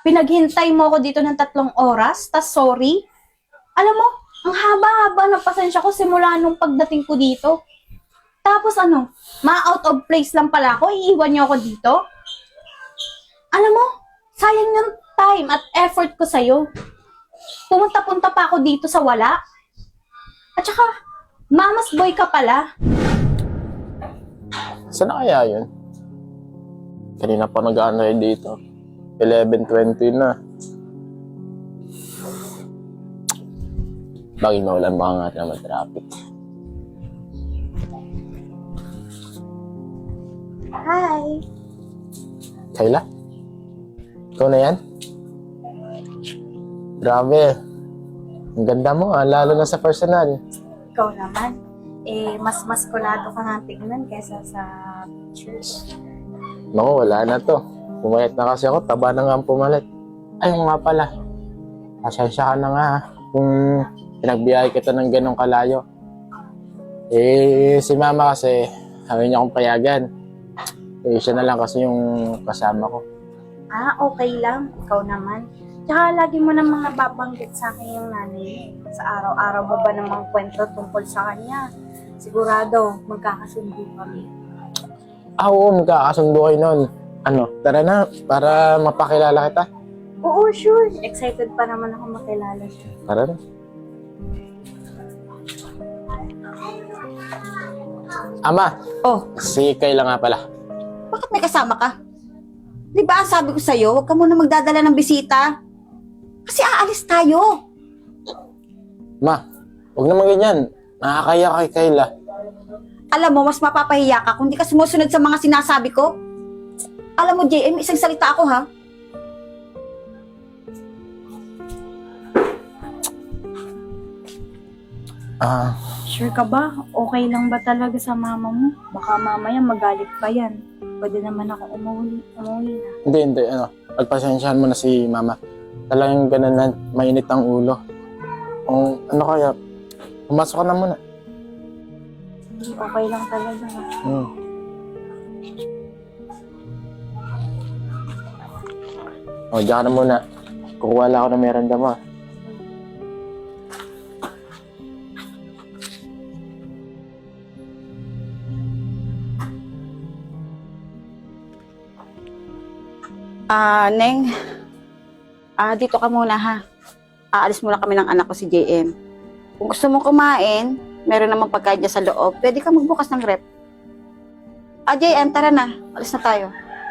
Pinaghintay mo ako dito ng 3 oras, tas sorry. Alam mo, ang haba-haba ng pasensya ko simula nung pagdating ko dito. Tapos ano, ma-out of place lang pala ako, iiwan niyo ako dito? Alam mo, sayang yung time at effort ko sa'yo. Pumunta-punta pa ako dito sa wala. At saka, mama's boy ka pala. Saan na kaya yun? Kanina pa nag-ano dito. 11:20 na. Bakit maulan ba nga naman traffic? Hi. Kayla? Ikaw na yan? Grabe. Ang ganda mo lalo na sa personal. Ikaw naman. Mas maskulado ka nga tignan kesa sa pictures. Naku, wala na to. Pumayat na kasi ako, taba na nga ang pumalit. Ay, nga pala. Pasensya ka na nga kung pinagbiyahe kita ng ganong kalayo. Si mama kasi, sabi niya akong payagan. Siya na lang kasi yung kasama ko. Okay lang. Ikaw naman. Tsaka lagi mo namang nababanggit sa akin yung nanay. Sa araw-araw ba ba namang kwento tungkol sa kanya? Sigurado, magkakasundo kami. Oo, magkakasundo kayo nun. Tara na, para mapakilala kita. Oo, sure. Excited pa naman ako makilala siya. Tara na. Ama, si Kayla nga pala. Bakit may kasama ka? Di ba sabi ko sa'yo, huwag ka muna magdadala ng bisita. Kasi aalis tayo. Ma, huwag naman ganyan. Nakakaya kay Kayla. Alam mo, mas mapapahiya ka kung di ka sumusunod sa mga sinasabi ko. Alam mo, JM, isang salita ako ha. Sure ka ba? Okay lang ba talaga sa mama mo? Baka mamaya magalit pa yan. Pwede naman ako umuwi na. Hindi. Pagpasensyahan mo na si mama. Talagang ganun na, mainit ang ulo. Kung kaya, pumasok ka na muna. Okay lang talaga. Diyan ka na muna. Kukuha lang ako ng merenda mo. Neng, dito ka muna ha. Aalis muna kami ng anak ko si JM. Kung gusto mong kumain, meron namang pagkain dyan sa loob. Pwede ka magbukas ng rep. JM, tara na. Alis na tayo.